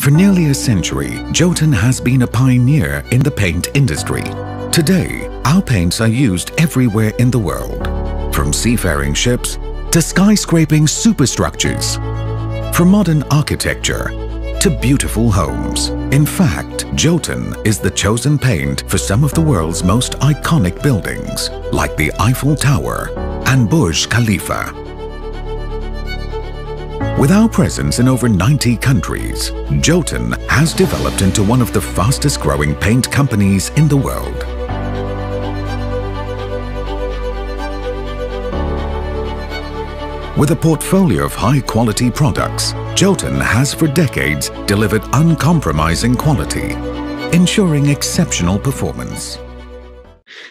For nearly a century, Jotun has been a pioneer in the paint industry. Today, our paints are used everywhere in the world, from seafaring ships to skyscraping superstructures, from modern architecture to beautiful homes. In fact, Jotun is the chosen paint for some of the world's most iconic buildings, like the Eiffel Tower and Burj Khalifa. With our presence in over 90 countries, Jotun has developed into one of the fastest growing paint companies in the world. With a portfolio of high-quality products, Jotun has for decades delivered uncompromising quality, ensuring exceptional performance.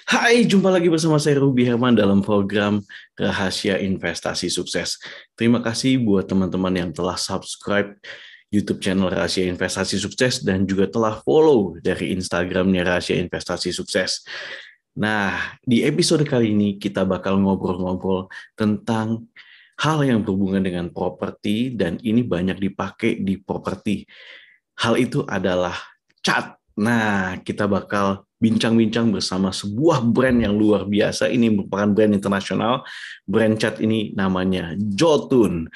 Hai, jumpa lagi bersama saya Ruby Herman dalam program Rahasia Investasi Sukses. Terima kasih buat teman-teman yang telah subscribe YouTube channel Rahasia Investasi Sukses dan juga telah follow dari Instagramnya Rahasia Investasi Sukses. Nah, di episode kali ini kita bakal ngobrol-ngobrol tentang hal yang berhubungan dengan properti dan ini banyak dipakai di properti. Hal itu adalah cat. Nah, kita bakal bincang-bincang bersama sebuah brand yang luar biasa. Ini merupakan brand internasional. Brand cat ini namanya Jotun.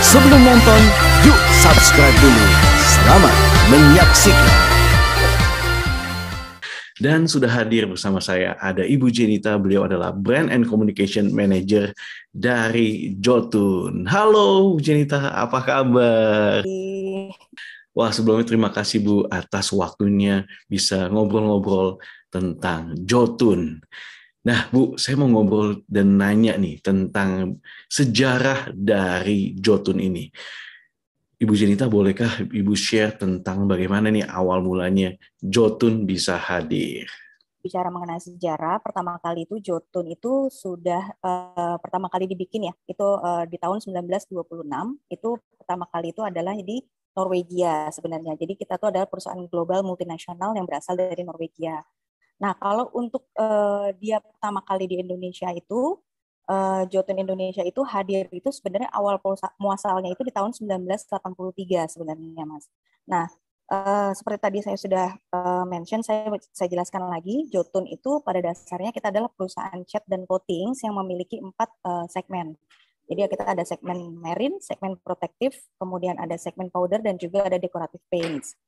Sebelum nonton, yuk subscribe dulu. Selamat menyaksikan. Dan sudah hadir bersama saya ada Ibu Jenita, beliau adalah Brand and Communication Manager dari Jotun. Halo Bu Jenita, apa kabar? Wah, sebelumnya terima kasih Bu atas waktunya bisa ngobrol-ngobrol tentang Jotun. Nah Bu, saya mau ngobrol dan nanya nih tentang sejarah dari Jotun ini. Ibu Jenita, bolehkah Ibu share tentang bagaimana nih awal mulanya Jotun bisa hadir? Bicara mengenai sejarah, pertama kali itu Jotun itu sudah pertama kali dibikin ya, itu di tahun 1926, itu pertama kali itu adalah di Norwegia sebenarnya. Jadi kita tuh adalah perusahaan global multinasional yang berasal dari Norwegia. Nah, kalau untuk dia pertama kali di Indonesia itu, Jotun Indonesia itu hadir itu sebenarnya awal muasalnya itu di tahun 1983 sebenarnya, Mas. Nah, seperti tadi saya sudah mention, saya jelaskan lagi, Jotun itu pada dasarnya kita adalah perusahaan cat dan coatings yang memiliki 4 segmen. Jadi kita ada segmen marine, segmen protektif, kemudian ada segmen powder, dan juga ada decorative paints.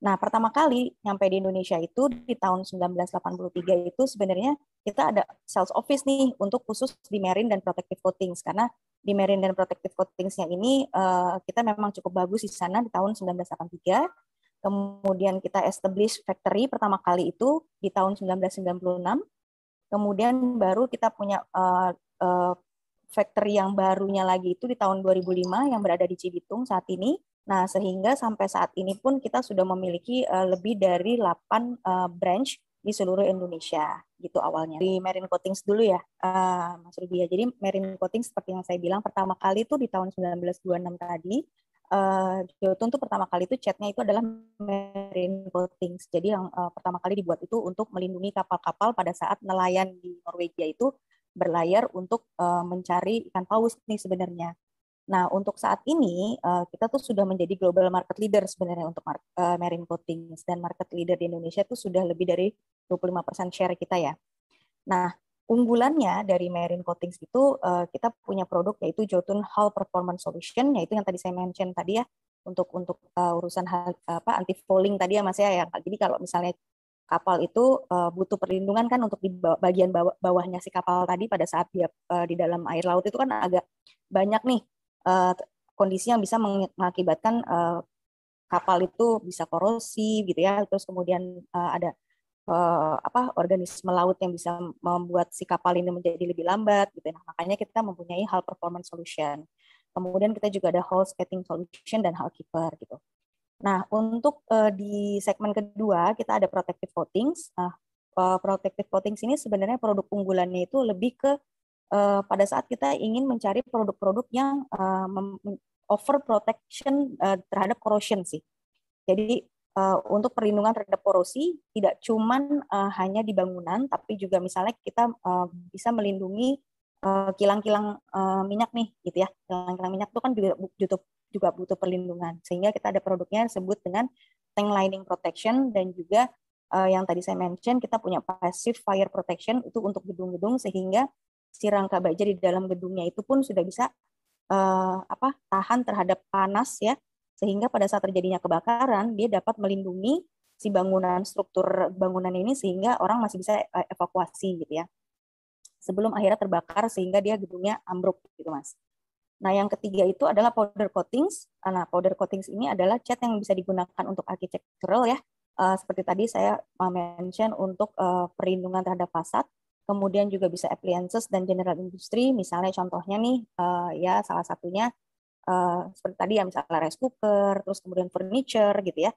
Nah, pertama kali nyampe di Indonesia itu di tahun 1983 itu sebenarnya kita ada sales office nih untuk khusus di marine dan protective coatings, karena di marine dan protective coatings-nya ini kita memang cukup bagus di sana di tahun 1983. Kemudian kita establish factory pertama kali itu di tahun 1996. Kemudian baru kita punya factory yang barunya lagi itu di tahun 2005 yang berada di Cibitung saat ini. Nah, sehingga sampai saat ini pun kita sudah memiliki lebih dari 8 branch di seluruh Indonesia gitu awalnya. Di marine coatings dulu ya, Mas Ruby ya. Jadi marine coatings seperti yang saya bilang pertama kali itu di tahun 1926 tadi, Jotun tuh pertama kali itu catnya itu adalah marine coatings. Jadi yang pertama kali dibuat itu untuk melindungi kapal-kapal pada saat nelayan di Norwegia itu berlayar untuk mencari ikan paus nih sebenarnya. Nah, untuk saat ini kita tuh sudah menjadi global market leader sebenarnya untuk marine coatings, dan market leader di Indonesia itu sudah lebih dari 25% share kita ya. Nah, unggulannya dari marine coatings itu kita punya produk yaitu Jotun Hull Performance Solution, yaitu yang tadi saya mention tadi ya, untuk urusan anti fouling tadi ya Mas ya. Jadi kalau misalnya kapal itu butuh perlindungan kan untuk di bagian bawahnya si kapal tadi pada saat dia di dalam air laut itu kan agak banyak nih kondisi yang bisa mengakibatkan kapal itu bisa korosi gitu ya, terus kemudian ada organisme laut yang bisa membuat si kapal ini menjadi lebih lambat gitu. Nah, makanya kita mempunyai Hull Performance Solution. Kemudian kita juga ada Hull Skating Solution dan Hull Keeper gitu. Nah, untuk di segmen kedua kita ada Protective Coatings. Nah, Protective Coatings ini sebenarnya produk unggulannya itu lebih ke pada saat kita ingin mencari produk-produk yang offer protection terhadap corrosion sih. Jadi untuk perlindungan terhadap korosi tidak cuman hanya di bangunan, tapi juga misalnya kita bisa melindungi kilang-kilang minyak nih, gitu ya. Kilang-kilang minyak itu kan juga butuh perlindungan, sehingga kita ada produknya disebut dengan tank lining protection, dan juga yang tadi saya mention kita punya passive fire protection itu untuk gedung-gedung, sehingga si rangka baja di dalam gedungnya itu pun sudah bisa tahan terhadap panas ya, sehingga pada saat terjadinya kebakaran dia dapat melindungi si bangunan, struktur bangunan ini, sehingga orang masih bisa evakuasi gitu ya sebelum akhirnya terbakar sehingga dia gedungnya ambruk gitu Mas. Nah yang ketiga itu adalah powder coatings. Nah powder coatings ini adalah cat yang bisa digunakan untuk architectural ya, seperti tadi saya mention untuk perlindungan terhadap fasad, kemudian juga bisa appliances dan general industry, misalnya contohnya nih ya salah satunya seperti tadi ya, misalnya rice cooker, terus kemudian furniture gitu ya.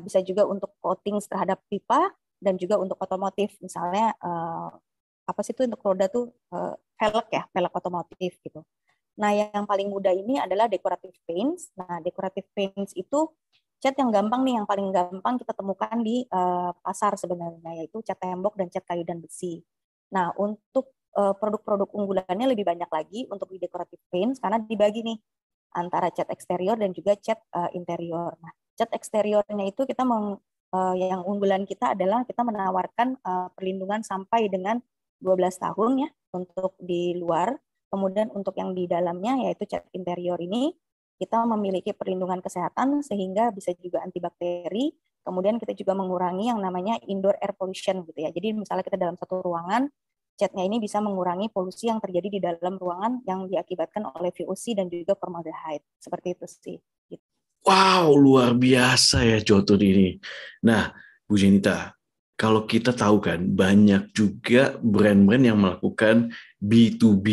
Bisa juga untuk coatings terhadap pipa, dan juga untuk otomotif, misalnya apa sih itu untuk roda tuh velg ya, velg otomotif gitu. Nah yang paling mudah ini adalah decorative paints. Nah decorative paints itu cat yang gampang nih, yang paling gampang kita temukan di pasar sebenarnya, yaitu cat tembok dan cat kayu dan besi. Nah untuk produk-produk unggulannya lebih banyak lagi untuk di decorative paints, karena dibagi nih antara cat eksterior dan juga cat interior. Nah, cat eksteriornya itu kita yang unggulan kita adalah kita menawarkan perlindungan sampai dengan 12 tahun ya untuk di luar. Kemudian untuk yang di dalamnya yaitu cat interior ini kita memiliki perlindungan kesehatan sehingga bisa juga antibakteri. Kemudian kita juga mengurangi yang namanya indoor air pollution gitu ya. Jadi misalnya kita dalam satu ruangan, catnya ini bisa mengurangi polusi yang terjadi di dalam ruangan yang diakibatkan oleh VOC dan juga formaldehyde. Seperti itu sih. Gitu. Wow, luar biasa ya Jotun ini. Nah, Bu Jenita, kalau kita tahu kan banyak juga brand-brand yang melakukan B2B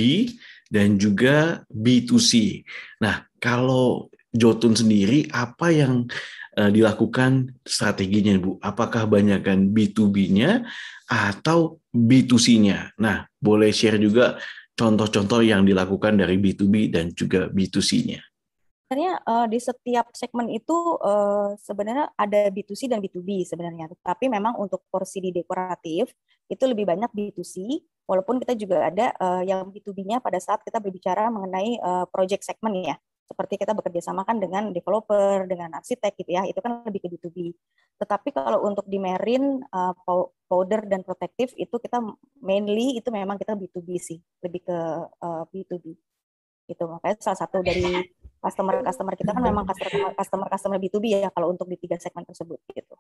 dan juga B2C. Nah, kalau Jotun sendiri apa yang dilakukan strateginya, Bu? Apakah banyakkan B2B-nya atau B2C-nya? Nah, boleh share juga contoh-contoh yang dilakukan dari B2B dan juga B2C-nya. Sebenarnya di setiap segmen itu sebenarnya ada B2C dan B2B sebenarnya. Tapi memang untuk porsi di dekoratif itu lebih banyak B2C, walaupun kita juga ada yang B2B-nya pada saat kita berbicara mengenai project segmen ya. Seperti kita bekerja sama kan dengan developer, dengan arsitek gitu ya, itu kan lebih ke B2B. Tetapi kalau untuk di marine, powder dan protektif itu kita mainly itu memang kita B2B sih, lebih ke B2B. Gitu. Makanya salah satu dari customer kita kan memang customer B2B ya kalau untuk di 3 segmen tersebut gitu.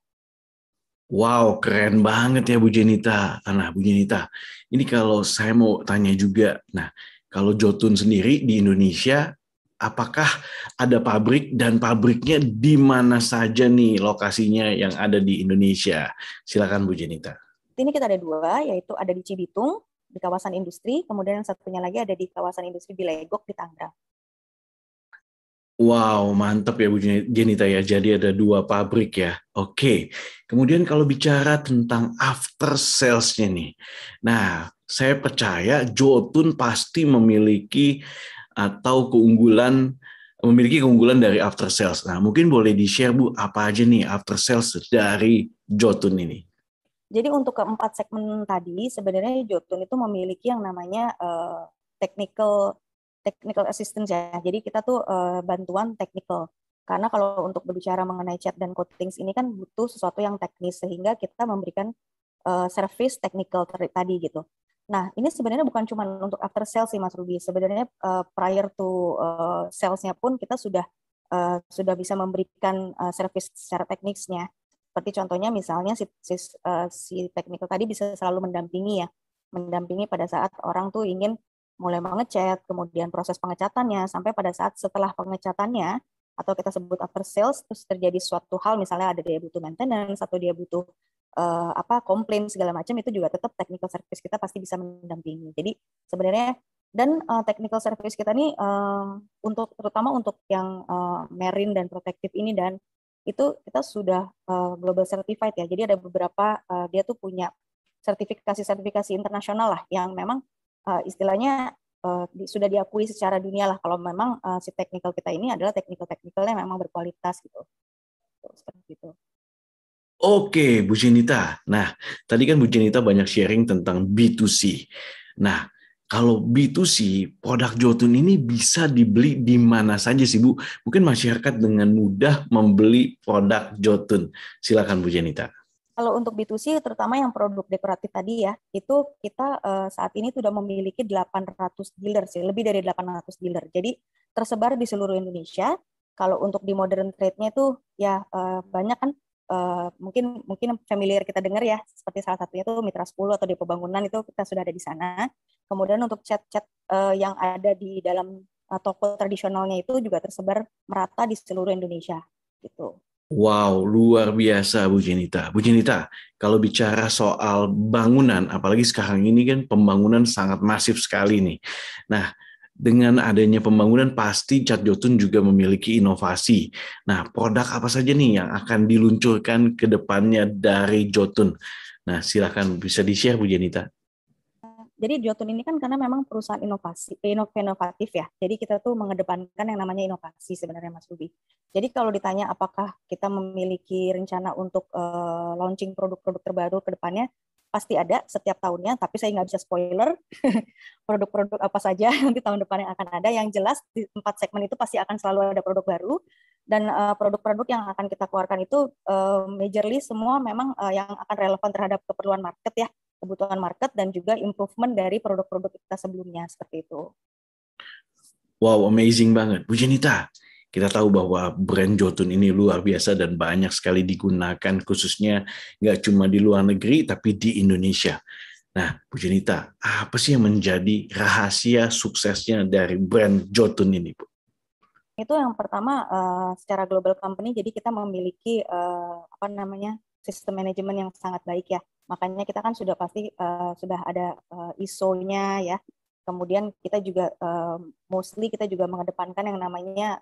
Wow, keren banget ya Bu Jenita. Nah, Bu Jenita, ini kalau saya mau tanya juga, nah, kalau Jotun sendiri di Indonesia, apakah ada pabrik dan pabriknya di mana saja nih lokasinya yang ada di Indonesia? Silakan Bu Jenita. Ini kita ada 2, yaitu ada di Cibitung, di kawasan industri, kemudian yang satunya lagi ada di kawasan industri Bilegok di Tangerang. Wow, mantap ya Bu Jenita ya. Jadi ada 2 pabrik ya. Oke. Kemudian kalau bicara tentang after sales-nya nih. Nah, saya percaya Jotun pasti memiliki keunggulan dari after sales. Nah, mungkin boleh di-share Bu, apa aja nih after sales dari Jotun ini? Jadi untuk keempat segmen tadi, sebenarnya Jotun itu memiliki yang namanya technical assistance ya. Jadi kita tuh bantuan technical. Karena kalau untuk berbicara mengenai cat dan coatings ini kan butuh sesuatu yang teknis, sehingga kita memberikan service technical tadi gitu. Nah, ini sebenarnya bukan cuma untuk after sales sih Mas Ruby. Sebenarnya prior to sales-nya pun kita sudah bisa memberikan service secara teknisnya. Seperti contohnya misalnya si technical tadi bisa selalu mendampingi pada saat orang tuh ingin mulai mengecat, kemudian proses pengecatannya, sampai pada saat setelah pengecatannya, atau kita sebut after sales, terus terjadi suatu hal, misalnya ada dia butuh maintenance, atau dia butuh komplain segala macam, itu juga tetap technical service kita pasti bisa mendampingi. Jadi sebenarnya, dan technical service kita nih, terutama untuk yang marine dan protective ini, dan itu kita sudah global certified ya. Jadi ada beberapa dia tuh punya sertifikasi internasional lah yang memang istilahnya sudah diakui secara dunia lah kalau memang si technical kita ini adalah technicalnya memang berkualitas gitu. Seperti itu. Oke, Bu Jenita. Nah, tadi kan Bu Jenita banyak sharing tentang B2C. Nah, kalau B2C, produk Jotun ini bisa dibeli di mana saja sih, Bu? Mungkin masyarakat dengan mudah membeli produk Jotun. Silakan Bu Jenita. Kalau untuk B2C, terutama yang produk dekoratif tadi ya, itu kita saat ini sudah memiliki 800 dealer sih, lebih dari 800 dealer. Jadi tersebar di seluruh Indonesia. Kalau untuk di modern trade-nya itu ya banyak kan, mungkin familiar kita dengar ya, seperti salah satunya itu Mitra 10 atau Depo Bangunan, itu kita sudah ada di sana. Kemudian untuk cat-cat yang ada di dalam toko tradisionalnya itu juga tersebar merata di seluruh Indonesia gitu. Wow, luar biasa Bu Jenita. Bu Jenita, kalau bicara soal bangunan, apalagi sekarang ini kan pembangunan sangat masif sekali nih. Nah, dengan adanya pembangunan pasti Cat Jotun juga memiliki inovasi. Nah, produk apa saja nih yang akan diluncurkan ke depannya dari Jotun? Nah, silakan bisa di-share Bu Jenita. Jadi Jotun ini kan karena memang perusahaan inovatif ya. Jadi kita tuh mengedepankan yang namanya inovasi sebenarnya Mas Ruby. Jadi kalau ditanya apakah kita memiliki rencana untuk launching produk-produk terbaru ke depannya, pasti ada setiap tahunnya, tapi saya nggak bisa spoiler produk-produk apa saja nanti tahun depan yang akan ada. Yang jelas di 4 segmen itu pasti akan selalu ada produk baru, dan produk-produk yang akan kita keluarkan itu majorly semua memang yang akan relevan terhadap keperluan market ya, kebutuhan market, dan juga improvement dari produk-produk kita sebelumnya, seperti itu. Wow, amazing banget. Bu Jenita, kita tahu bahwa brand Jotun ini luar biasa dan banyak sekali digunakan, khususnya nggak cuma di luar negeri, tapi di Indonesia. Nah, Bu Jenita, apa sih yang menjadi rahasia suksesnya dari brand Jotun ini, Bu? Itu yang pertama, secara global company, jadi kita memiliki sistem manajemen yang sangat baik ya. Makanya kita kan sudah pasti sudah ada ISO-nya ya. Kemudian kita juga mostly kita juga mengedepankan yang namanya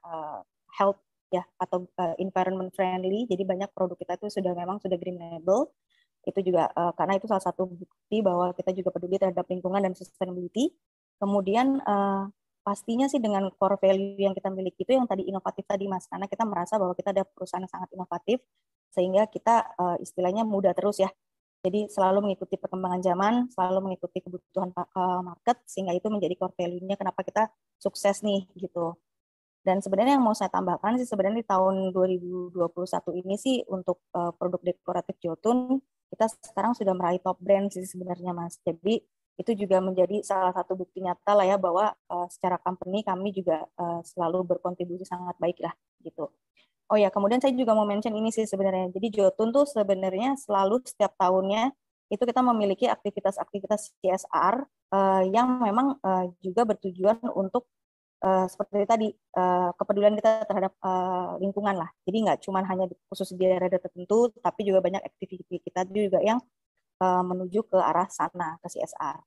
health ya, atau environment friendly. Jadi banyak produk kita itu sudah green label. Itu juga karena itu salah satu bukti bahwa kita juga peduli terhadap lingkungan dan sustainability. Kemudian pastinya sih dengan core value yang kita miliki itu yang tadi inovatif tadi Mas, karena kita merasa bahwa kita ada perusahaan yang sangat inovatif sehingga kita istilahnya muda terus ya. Jadi selalu mengikuti perkembangan zaman, selalu mengikuti kebutuhan market, sehingga itu menjadi core value-nya kenapa kita sukses nih gitu. Dan sebenarnya yang mau saya tambahkan sih sebenarnya di tahun 2021 ini sih untuk produk dekoratif Jotun kita sekarang sudah meraih top brand sih sebenarnya Mas. Jadi itu juga menjadi salah satu bukti nyata lah ya bahwa secara company kami juga selalu berkontribusi sangat baik lah gitu. Oh ya, kemudian saya juga mau mention ini sih sebenarnya. Jadi Jotun tuh sebenarnya selalu setiap tahunnya itu kita memiliki aktivitas CSR yang memang juga bertujuan untuk seperti tadi kepedulian kita terhadap lingkungan lah. Jadi nggak cuma hanya khusus di daerah tertentu, tapi juga banyak aktivitas kita juga yang menuju ke arah sana, ke CSR.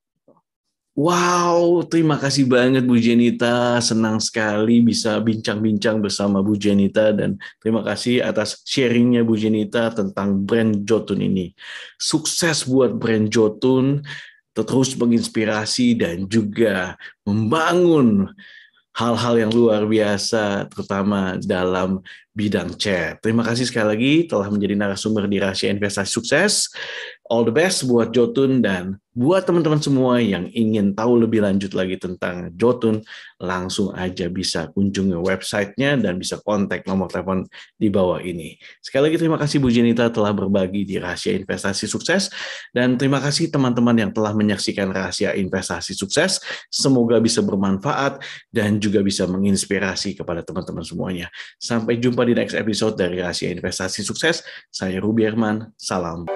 Wow, terima kasih banget Bu Jenita. Senang sekali bisa bincang-bincang bersama Bu Jenita, dan terima kasih atas sharingnya Bu Jenita tentang brand Jotun ini. Sukses buat brand Jotun, terus menginspirasi dan juga membangun hal-hal yang luar biasa, terutama dalam bidang cat. Terima kasih sekali lagi telah menjadi narasumber di Rahasia Investasi Sukses. All the best buat Jotun, dan buat teman-teman semua yang ingin tahu lebih lanjut lagi tentang Jotun, langsung aja bisa kunjungi websitenya dan bisa kontak nomor telepon di bawah ini. Sekali lagi terima kasih Bu Jenita telah berbagi di Rahasia Investasi Sukses, dan terima kasih teman-teman yang telah menyaksikan Rahasia Investasi Sukses. Semoga bisa bermanfaat dan juga bisa menginspirasi kepada teman-teman semuanya. Sampai jumpa di next episode dari Rahasia Investasi Sukses. Saya Ruby Herman, salam.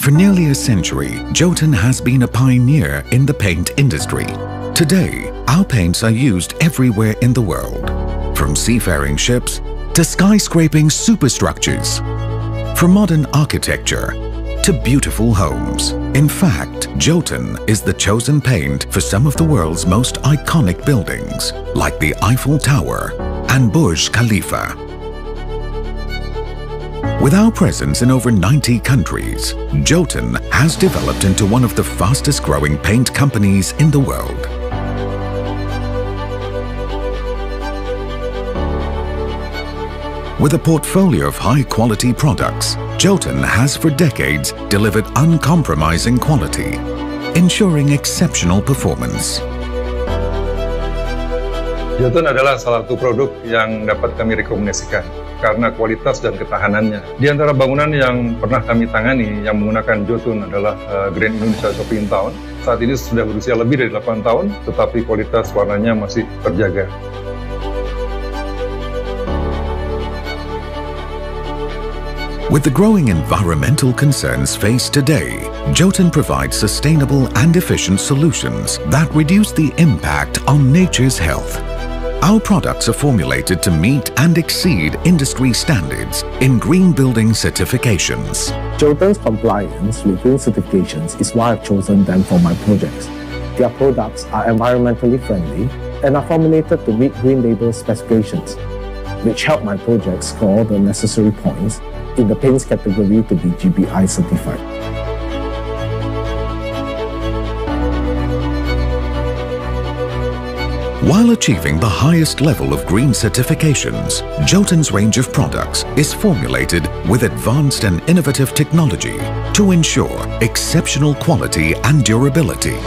For nearly a century, Jotun has been a pioneer in the paint industry. Today, our paints are used everywhere in the world, from seafaring ships to skyscraping superstructures, from modern architecture to beautiful homes. In fact, Jotun is the chosen paint for some of the world's most iconic buildings, like the Eiffel Tower and Burj Khalifa. With our presence in over 90 countries, Jotun has developed into one of the fastest growing paint companies in the world. With a portfolio of high-quality products, Jotun has for decades delivered uncompromising quality, ensuring exceptional performance. Jotun adalah salah satu produk yang dapat kami rekomendasikan karena kualitas dan ketahanannya. Di antara bangunan yang pernah kami tangani yang menggunakan Jotun adalah Grand Indonesia Shopping Town. Saat ini sudah berusia lebih dari 8 tahun, tetapi kualitas warnanya masih terjaga. With the growing environmental concerns faced today, Jotun provides sustainable and efficient solutions that reduce the impact on nature's health. Our products are formulated to meet and exceed industry standards in green building certifications. Jotun's compliance with green certifications is why I've chosen them for my projects. Their products are environmentally friendly and are formulated to meet Green Label specifications, which help my projects score the necessary points in the paints category to be GBI certified. While achieving the highest level of green certifications, Jotun's range of products is formulated with advanced and innovative technology to ensure exceptional quality and durability.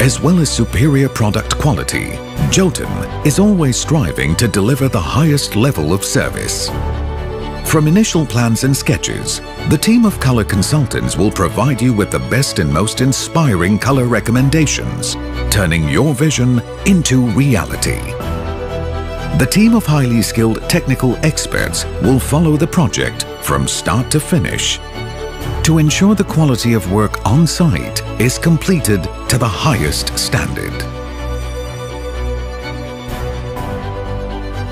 As well as superior product quality, Jotun is always striving to deliver the highest level of service. From initial plans and sketches, the team of color consultants will provide you with the best and most inspiring color recommendations, turning your vision into reality. The team of highly skilled technical experts will follow the project from start to finish to ensure the quality of work on site is completed to the highest standard.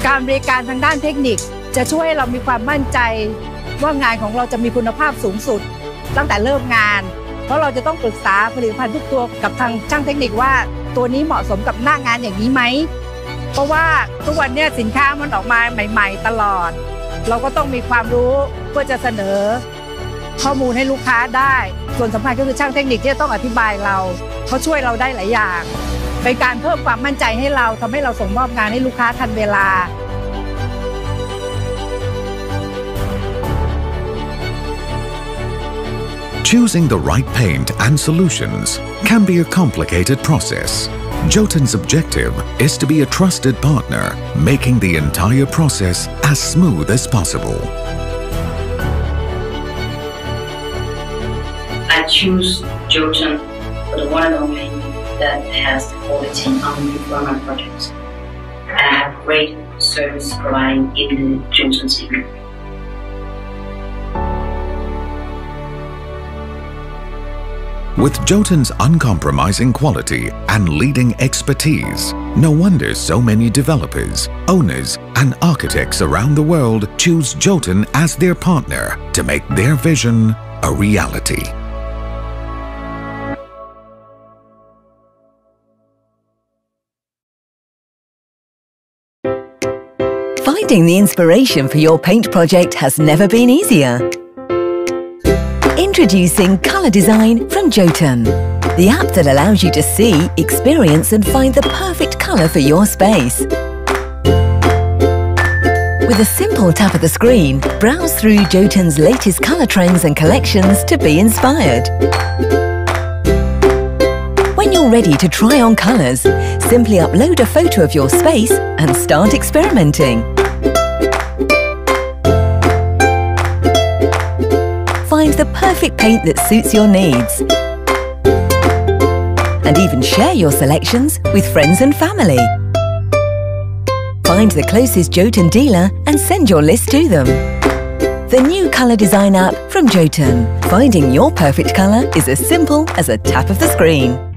การบริการทางด้านเทคนิคจะช่วยให้เรามีความมั่นใจว่างานของเราจะมีคุณภาพสูงสุดตั้งแต่เริ่มงานเพราะเราจะต้องปรึกษาผลิตภัณฑ์ทุกตัวกับทางช่างเทคนิคว่าตัวนี้เหมาะสมกับหน้างานอย่างนี้ไหมเพราะว่าทุกวันนี้สินค้ามันออกมาใหม่ๆตลอดเราก็ต้องมีความรู้เพื่อจะเสนอข้อมูลให้ลูกค้าได้ส่วนสำคัญก็คือช่างเทคนิคที่จะต้องอธิบายเราเขาช่วยเราได้หลายอย่างเป็นการเพิ่มความมั่นใจให้เราทำให้เราส่งมอบงานให้ลูกค้าทันเวลาChoosing the right paint and solutions can be a complicated process. Jotun's objective is to be a trusted partner, making the entire process as smooth as possible. choose Jotun for the one and only that has the quality only for my projects. And I have great service providing in the Jotun segment. With Jotun's uncompromising quality and leading expertise, no wonder so many developers, owners, and architects around the world choose Jotun as their partner to make their vision a reality. Finding the inspiration for your paint project has never been easier. Introducing Colour Design from Jotun, the app that allows you to see, experience and find the perfect colour for your space. With a simple tap of the screen, browse through Jotun's latest colour trends and collections to be inspired. When you're ready to try on colours, simply upload a photo of your space and start experimenting. Find the perfect paint that suits your needs. And even share your selections with friends and family. Find the closest Jotun dealer and send your list to them. The new Colour Design app from Jotun. Finding your perfect colour is as simple as a tap of the screen.